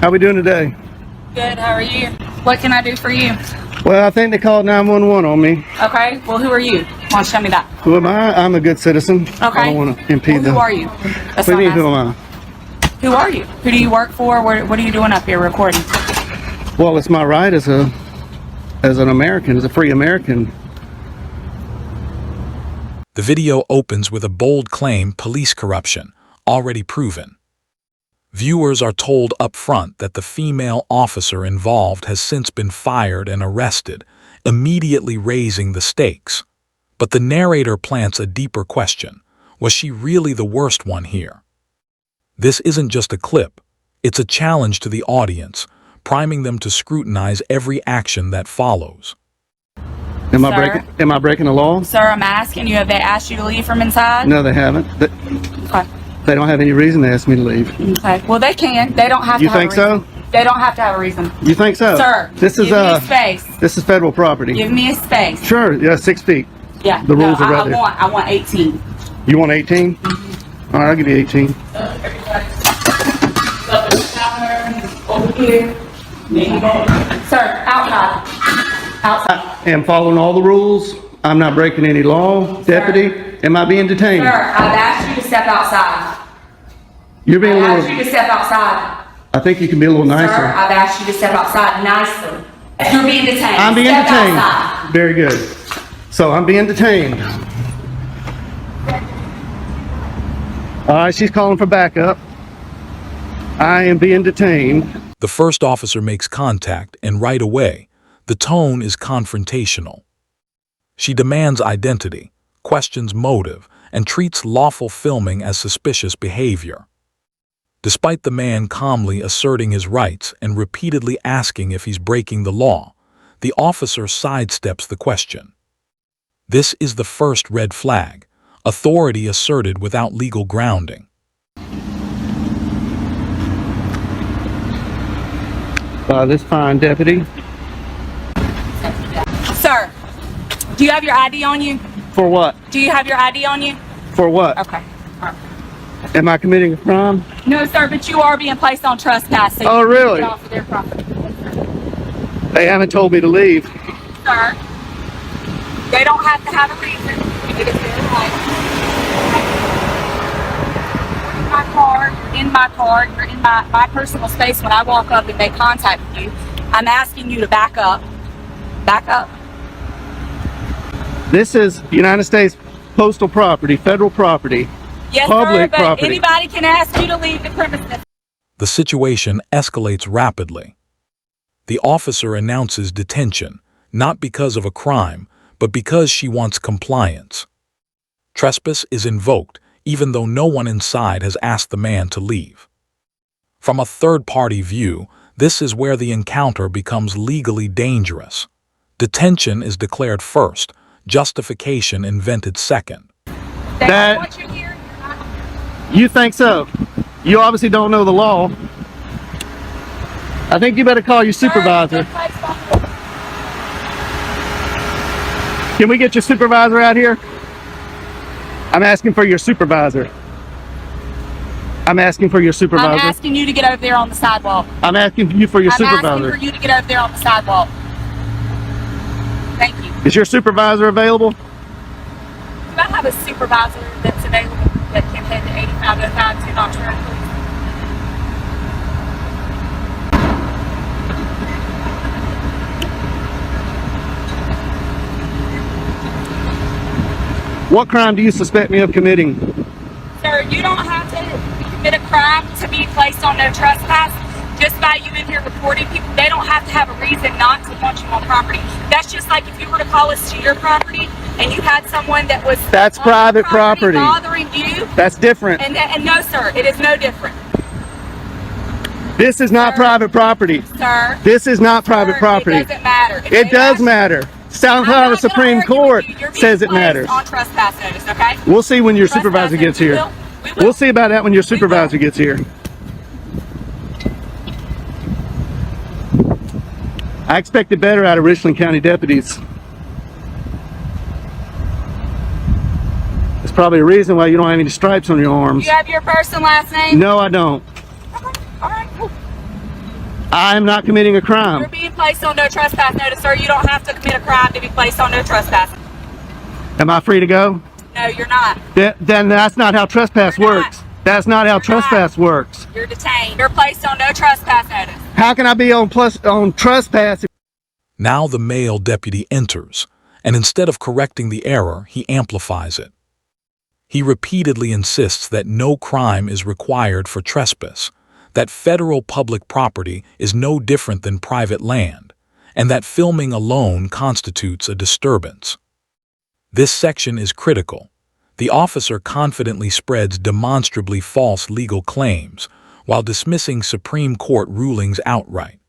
How we doing today? Good, how are you? What can I do for you? Well, I think they called 911 on me. Okay, well, who are you? Why don't you tell me that? Who am I? I'm a good citizen. Okay. I don't want to impede Well, who are you? What That's do you what mean, I'm who am asking. Who are you? Who do you work for? What are you doing up here recording? I? Well, it's my right as an American, as a free American. The video opens with a bold claim: police corruption, already proven. Viewers are told up front that the female officer involved has since been fired and arrested, immediately raising the stakes. But the narrator plants a deeper question. Was she really the worst one here? This isn't just a clip. It's a challenge to the audience, priming them to scrutinize every action that follows. Am I breaking the law? Sir, I'm asking you, have they asked you to leave from inside? No, they haven't. Okay. They don't have any reason to ask me to leave. Okay. Well, they can. They don't have to You have think a reason. so? They don't have to have a reason. You think so? Sir, this is give me a space. This is federal property. Give me a space. Sure, yeah, 6 feet. Yeah. The rules are right there. I want 18. You want 18? All right, I'll give you 18. Over here. Sir, outside. Outside. I am following all the rules. I'm not breaking any law. Deputy, am I being detained? Sir, I've asked you to step outside. You're being a I've asked you little, to step outside. I think you can be a little Sir, nicer. I've asked you to step outside nicely. You're being detained. I'm being Step detained. outside. Very good. So I'm being detained. All right, she's calling for backup. I am being detained. The first officer makes contact, and right away, the tone is confrontational. She demands identity, questions motive, and treats lawful filming as suspicious behavior. Despite the man calmly asserting his rights and repeatedly asking if he's breaking the law, the officer sidesteps the question. This is the first red flag: authority asserted without legal grounding. This fine deputy. Sir, do you have your ID on you? For what? Do you have your ID on you? For what? Okay. All right. Am I committing a crime? No, sir, but you are being placed on trespass. So Oh, you need to really? get off of their property. They haven't told me to leave. Sir, they don't have to have a reason. It is their right. You're in my car, you're in my personal space. When I walk up and they contact you, I'm asking you to back up. Back up. This is United States postal property, federal property, Yes, public sir, but property. anybody can ask you to leave the premises. The situation escalates rapidly. The officer announces detention, not because of a crime, but because she wants compliance. Trespass is invoked, even though no one inside has asked the man to leave. From a third-party view, this is where the encounter becomes legally dangerous. Detention is declared first, justification invented second. They That- don't want you here. You're not You think so? You obviously don't know the law. I think you better call your supervisor. Can we get your supervisor out here? I'm asking for your supervisor. I'm asking for your I'm supervisor. asking you to get over there on the sidewalk. I'm asking you for your I'm supervisor. asking for you to get over there on the sidewalk. Thank you. Is your supervisor available? Do I have a supervisor that's available that can head to 8505 to Dr. Oakley? What crime do you suspect me of committing? Sir, you don't have to commit a crime to be placed on no trespass. Just by you in here reporting people, they don't have to have a reason not to want you on property. That's just like if you were to call us to your property and you had someone that was That's on private your property. bothering you. That's different. And no, sir, it is no different. This is not Sir. private property. Sir, This is not private sir, property. It doesn't matter. If It they does ask- matter. South I'm Carolina not gonna Supreme argue Court with you. You're being says it placed matters. on trespass notice, okay? We'll see when your supervisor gets here. We will. We'll see about that when your supervisor gets here. I expected better out of Richland County deputies. There's probably a reason why you don't have any stripes on your arms. You have your first and last name? No, I don't. Okay. All right, cool. I am not committing a You're crime. being placed on no trespass notice, sir. You don't have to commit a crime to be placed on no trespass. Am I free to go? No, you're not. Then that's not how trespass You're not. works. That's not how trespass works. You're detained. You're placed on no trespass notice. How can I be on trespass? Now the male deputy enters, and instead of correcting the error, he amplifies it. He repeatedly insists that no crime is required for trespass, that federal public property is no different than private land, and that filming alone constitutes a disturbance. This section is critical. The officer confidently spreads demonstrably false legal claims while dismissing Supreme Court rulings outright.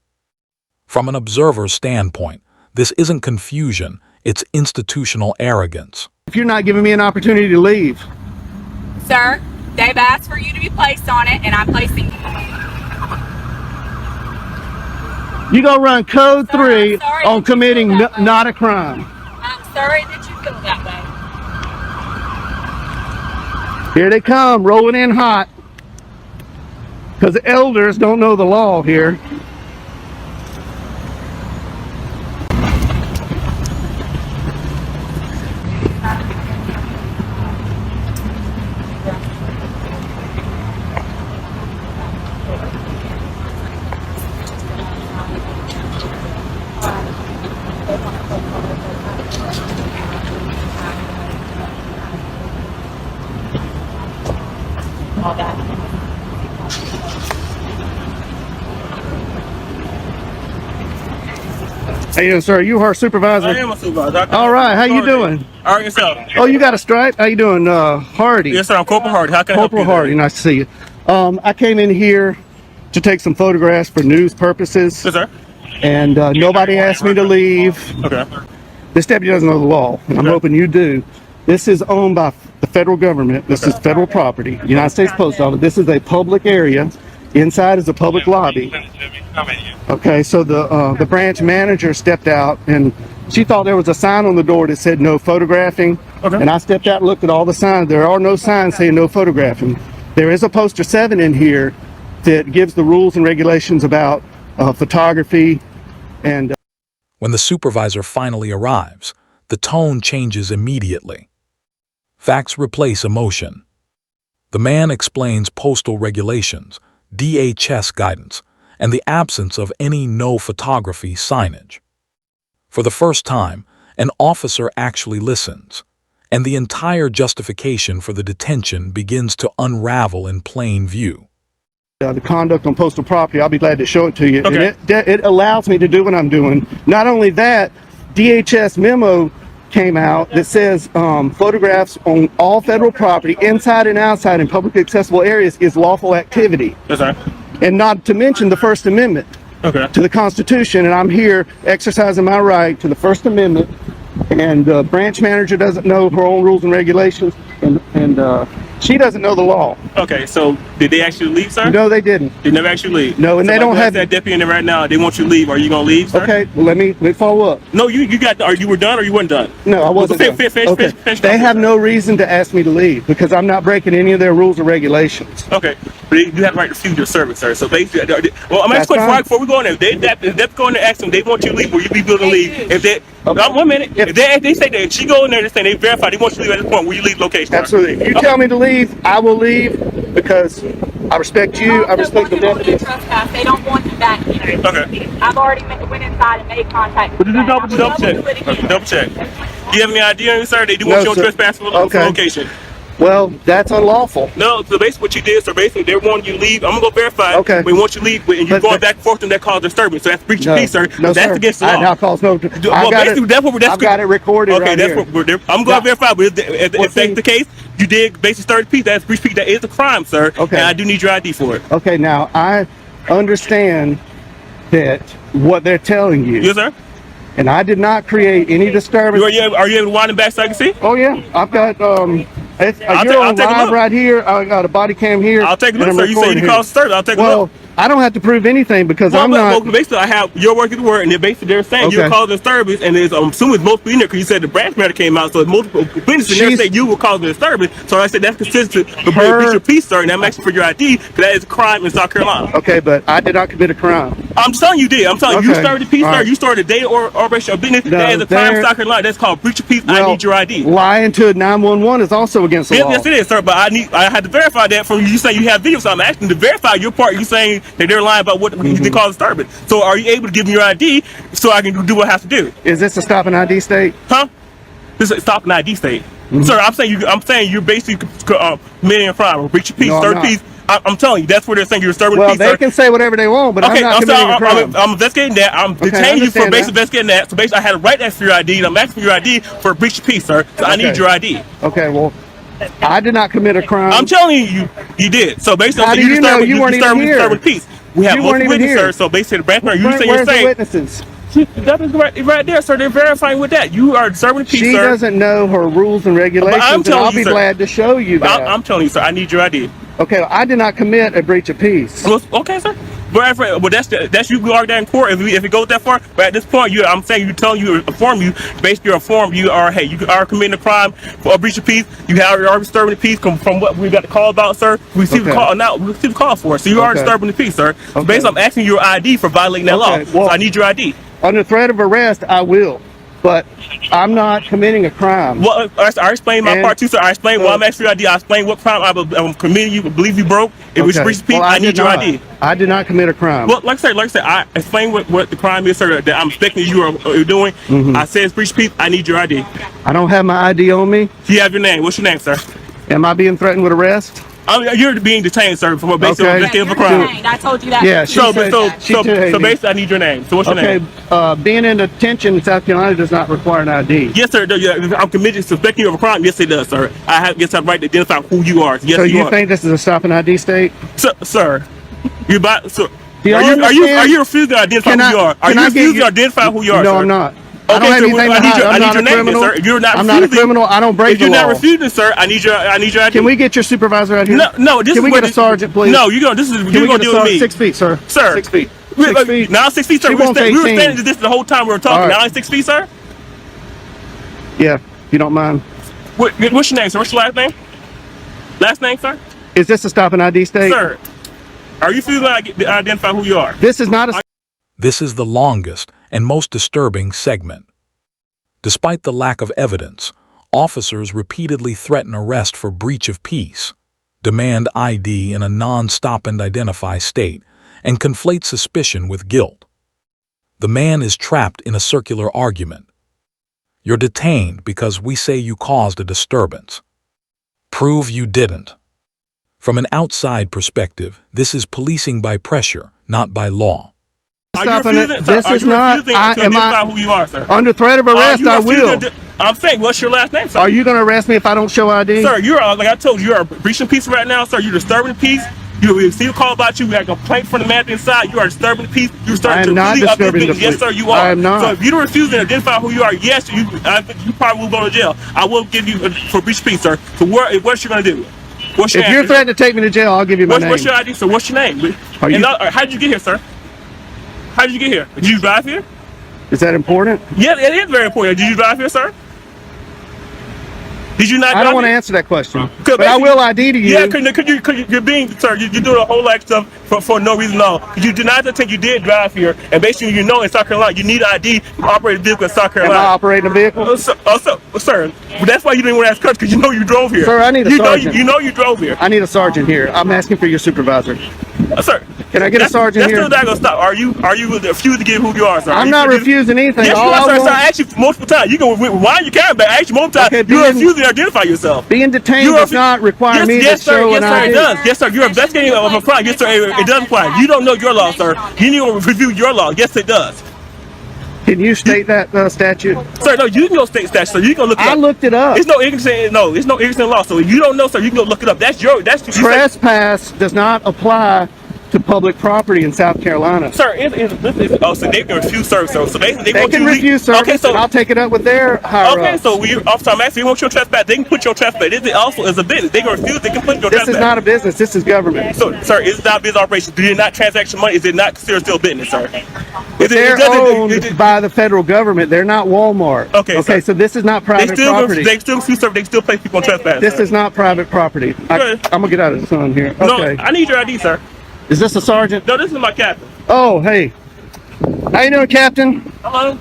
From an observer's standpoint, this isn't confusion, it's institutional arrogance. If you're not giving me an opportunity to leave. Sir, they've asked for you to be placed on it, and I'm placing you. You go run code Sir, 3 I'm sorry on that you committing feel that way. not a crime. I'm sorry that you feel that way. Here they come, rolling in hot. Because the elders don't know the law here. All that. How you doing, sir? You our supervisor? I am a supervisor. All right, how you doing? All right, yourself. Oh, you got a stripe? How you doing, Hardy? Yes, sir. I'm Corporal Hardy. How can I help Corporal you? Hardy, nice to see you. I came in here to take some photographs for news purposes, Yes, sir. and nobody asked me to leave. Okay. This deputy doesn't know the law, and I'm Okay. hoping you do. This is owned by the federal government. This is federal property, United States Post Office. This is a public area. Inside is a public lobby. Okay, so the branch manager stepped out, and she thought there was a sign on the door that said no photographing. Okay. And I stepped out and looked at all the signs. There are no signs saying no photographing. There is a poster 7 in here that gives the rules and regulations about photography and When the supervisor finally arrives, the tone changes immediately. Facts replace emotion. The man explains postal regulations, DHS guidance, and the absence of any no photography signage. For the first time, an officer actually listens, and the entire justification for the detention begins to unravel in plain view. the conduct on postal property. I'll be glad to show it to you. Okay. And it allows me to do what I'm doing. Not only that, DHS memo came out that says photographs on all federal property, inside and outside in public accessible areas, is lawful activity. Yes, sir. And not to mention the First Amendment Okay. to the Constitution. And I'm here exercising my right to the First Amendment. And the branch manager doesn't know her own rules and regulations, and she doesn't know the law. Okay. So did they actually leave, sir? No, they didn't. They never actually leave. No, and So they if don't I have- that deputy in there right now. They want you to leave. Are you gonna leave, sir? Okay, well, let me follow up. No, you got. Are you were done or you weren't done? No, I wasn't. Finish, done. finish, Okay. finish, They have sir. no reason to ask me to leave because I'm not breaking any of their rules or regulations. Okay, but you have the right to refuse your service, sir. So basically, well, I'm That's asking fine. before we go in there. If they go in there, ask them. They want you to leave. Will you be willing to leave? If they, Okay. 1 minute. If- If they say that she go in there and say they verify, they want you to leave at this point. Will you leave location? sir? Absolutely. If you tell me to leave, I will leave because I respect you. I respect the deputy. They don't want you back here. Okay. I've already went inside and made contact. But with just you. double check. Do it again. Double check. Do you have any idea, sir? They do No, want you on sir. trespass for Okay. location. Well, that's unlawful. No, so basically what you did, so basically they want you to leave. I'm gonna go verify. Okay. We want you to leave, and you're But- going back and forth, and that causes disturbance. So that's breach No, of peace, sir. no, That's sir. against the law. Now calls no. Well, basically, that's what I've got it recorded. Okay, right that's here. what I'm going Yeah. to verify. But if Well, that's see- the case, you did basically start peace. That's breach of peace. That is a crime, sir. Okay. And I do need your ID for it. Okay, now I understand that what they're telling you, Yes, sir. and I did not create any disturbance. Are you able to wind it back so I can see? Oh yeah, I've got I'll you're on take a live look. right here. I got a body cam here. I'll take a and look, I'm sir. You say recording you here. call service. I'll take a Well, look. I don't have to prove anything because Well, I'm not. well, basically, I have your work at work, and they're saying Okay. you caused disturbance, and I'm assuming it's multiple in there because you said the branch matter came out, so it's multiple witnesses in there saying you were causing disturbance. So I said that's consistent with breach of peace, sir, and I'm asking for your ID because that is a crime in South Carolina. Okay, but I did not commit a crime. I'm telling you did. I'm telling you, you Okay. started the peace, All sir. right. You started a day or operation of business. No, That is a crime in there- South Carolina. That's called breach of peace. I need your ID. Lying to 911 is also against the law. Yes, it is, sir. But I had to verify that from you saying you have video. So I'm asking to verify your part. You saying that they're lying about what they call disturbance. So are you able to give me your ID so I can do what I have to do? Is this a stop and ID state? Huh? This is stop an ID state, sir. I'm saying you're basically committing a crime, or breach of peace, No, I'm third not. peace. I'm telling you, that's where they're saying you're disturbing Well, peace. they Sir. can say whatever they want, but Okay, I'm not committing a crime. I'm investigating that. I'm Okay, I detaining you for understand basically that. investigating that. So basically, I had a right to ask for your ID, and I'm asking for your ID for a breach of peace, sir. So I need Okay. your ID. Okay, well, I did not commit a crime. I'm telling you, you did. So basically, How do you know? You weren't even here. disturbing peace. We have You weren't multiple even witnesses, here. sir. So basically, the branch you say Where's you're the saying witnesses? that is right there, sir. They're verifying with that. You are disturbing peace, She sir. doesn't know her rules and regulations, and telling I'll you, be sir. glad to show you that. I'm telling you, sir. I need your ID. Okay, I did not commit a breach of peace. Well, okay, sir. But that's you. We are there in court if it goes that far. But at this point, I'm saying inform you. Basically, you're informed. You are committing a crime for a breach of peace. You are disturbing the peace from what we got the call about, sir. We received a call now. We received a call for it. So you are disturbing the peace, sir. So basically, I'm asking your ID for violating that law. Well, so I need your ID. Under threat of arrest, I will, but I'm not committing a crime. Well, I explained my part too, sir. I explained why I'm asking for your ID. I explained what crime I'm committing. You believe you broke. If we breach of peace, I need your ID. I did not commit a crime. Well, like I said, I explained what the crime is, sir, that I'm expecting you are doing. I said it's breach of peace. I need your ID. I don't have my ID on me. Do you have your name? What's your name, sir? Am I being threatened with arrest? You're being detained, sir, for based on investigating a crime. I told you that. Yeah, she So, said- she so detained me. basically, I need your name. So what's your Okay, name? being in detention in South Carolina does not require an ID. Yes, sir. I'm committed to suspecting you of a crime. Yes, it does, sir. I have the right to identify who you are. Yes, So you you are. think this is a stop and ID state? Sir, you about so. Do you Are understand? you refusing to identify Can who I- you are? Are can you I get refusing you- to identify who you are, No, sir? I'm not. I don't Okay, have so anything to I need hide. your, I'm I need not your a name, criminal. sir. You're not I'm not a refusing. criminal. I don't break If the you're law. not refusing, sir, I need your ID. Can we get your supervisor out here? No. This Can is we what get a sergeant, please? No, you're gonna. This is Can you're we gonna get a deal with me, 6 feet, sir? sir. 6 feet. Wait, 6 feet. Now 6 feet, sir. She We were wants standing 18. to this the whole time we were talking. All right. Now it's 6 feet, sir. Yeah, if you don't mind. What's your name, sir? What's your last name? Last name, sir. Is this a stop and ID state? Sir, are you refusing to identify who you are? This is not a. This is the longest and most disturbing segment. Despite the lack of evidence, officers repeatedly threaten arrest for breach of peace, demand ID in a non-stop and identify state, and conflate suspicion with guilt. The man is trapped in a circular argument. You're detained because we say you caused a disturbance. Prove you didn't. From an outside perspective, this is policing by pressure, not by law. Stopping it. This is not. Am I who you are, sir? Under threat of arrest, I will. I'm saying, what's your last name, sir? Are you going to arrest me if I don't show ID? Sir, you're like I told you, you're breaching peace right now, sir. You're disturbing the peace. You receive a call about you. We had a complaint from the man inside. You are disturbing the peace. You're starting I am to not really disturbing the Yes, peace. sir, you are. I am not. So if you don't refuse to identify who you are, yes, you probably will go to jail. I will give you for breach of peace, sir. So what's you gonna do? What's your If you're threatening to take me to jail, I'll give you my name. What's your ID, sir? What's your name? Are you- How did you get here, sir? How did you get here? Did you drive here? Is that important? Yeah, it is very important. Did you drive here, sir? Did you not? I don't want to here? answer that question. 'Cause But I will ID to you. Yeah, because you're being, sir, you're doing a whole lot of stuff for no reason at all. You denied the thing you did drive here, and basically you know in South Carolina you need ID to operate a vehicle in South Am I Carolina. operating a vehicle? Sir, that's why you didn't want to ask questions, because you know you drove here. Sir, I need a sergeant. You know you drove here. I need a sergeant here. I'm asking for your supervisor. Sir, Can I get a sergeant that's here? still not gonna stop. Are you refusing to give who you are, sir? I'm not refusing anything. Yes, you All are, I sir. want- I asked you multiple times. You can rewind your camera back. I asked you multiple times. Okay, You're being- refusing to identify yourself. Being detained You are- does not require me yes, to sir. show Yes, an sir. ID. It does. Yes, sir. You're investigating of a crime. Yes, sir. It does apply. You don't know your law, sir. You need to review your law. Yes, it does. Can you state that statute? Sir, no, you can go state statute, sir. You can look it up. I looked it up. It's no ignorant law. So if you don't know, sir, you can go look it up. That's Trespass does not apply to public property in South Carolina. Sir, so they can refuse service. So basically, They want can you to refuse service, Okay, so and I'll take it up with their higher okay, ups. so officer, I'm asking you want your trespass. They can put your trespass. This also is a business. They can refuse. They can put your This trespass. is not a business. This is government. So, sir, is not a business operation. Do you not transaction money? Is it not considered still business, sir? They're owned by the federal government. They're not Walmart. Okay, Okay. sir. So this is not private property. They still refuse service. They still place people on trespass. This sir. is not private property. I'm gonna get out of the sun here. Okay. No, I need your ID, sir. Is this a sergeant? No, this is my captain. Oh, hey. How you doing, Captain? Hello.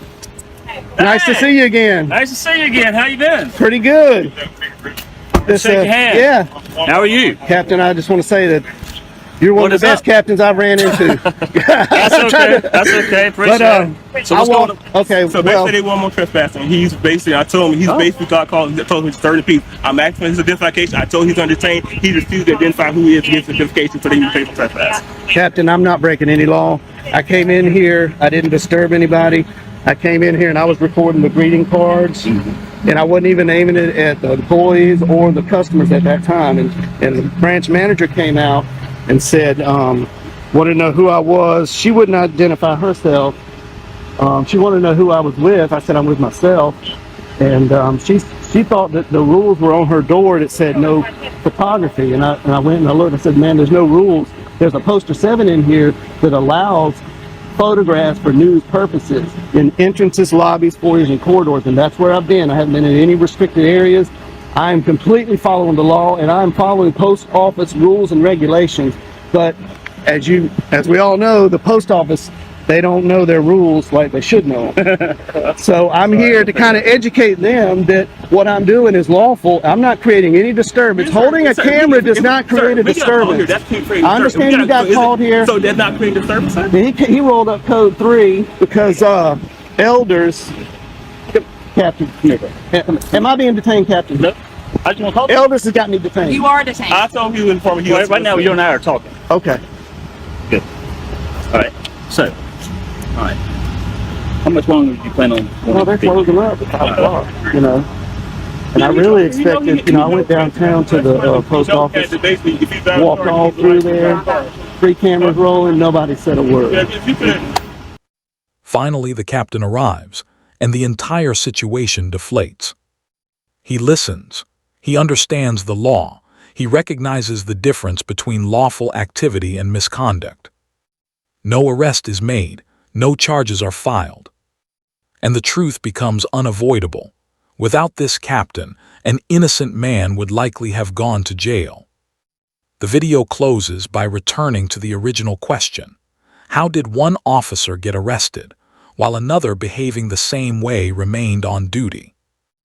Nice to see you again. Nice to see you again. How you been? Pretty good. This, Shake your hand. Yeah, How are you? Captain. I just want to say that you're one What of is the best up? captains I've ran into. That's okay. That's okay. Appreciate But it. So what's I going walk, on? okay. So Well, basically, they want more trespassing. He's basically, I told him, he's basically got called, told him he's 30 people. I'm asking for his identification. I told him he's under detained. He refused to identify who he is, against identification, so they can pay for trespass. Captain, I'm not breaking any law. I came in here. I didn't disturb anybody. I came in here and I was recording the greeting cards, and I wasn't even aiming it at the employees or the customers at that time. And the branch manager came out and said, wanted to know who I was. She wouldn't identify herself. She wanted to know who I was with. I said I'm with myself, and she thought that the rules were on her door that said no photography. And I went and I looked. I said, man, there's no rules. There's a poster 7 in here that allows photographs for news purposes in entrances, lobbies, foyers, and corridors, and that's where I've been. I haven't been in any restricted areas. I am completely following the law, and I'm following post office rules and regulations. But as we all know, the post office, they don't know their rules like they should know. So I'm here to kind of educate them that what I'm doing is lawful. I'm not creating any disturbance. Holding a camera does not create a disturbance. I understand you got called here. So that's not creating disturbance, sir? He rolled up code 3 because elders. Captain, am I being detained, Captain? No. I just want to talk. Elders has got me detained. You are detained. I told him he was informing you. Right now, you and I are talking. Okay. Good. All right. So, all right. How much longer do you plan on? Well, they're closing up at 5 o'clock, you know. And I really expected, I went downtown to the post office, walked all through there, 3 cameras rolling, nobody said a word. Finally, the captain arrives, and the entire situation deflates. He listens. He understands the law. He recognizes the difference between lawful activity and misconduct. No arrest is made. No charges are filed. And the truth becomes unavoidable. Without this captain, an innocent man would likely have gone to jail. The video closes by returning to the original question. How did one officer get arrested, while another behaving the same way remained on duty?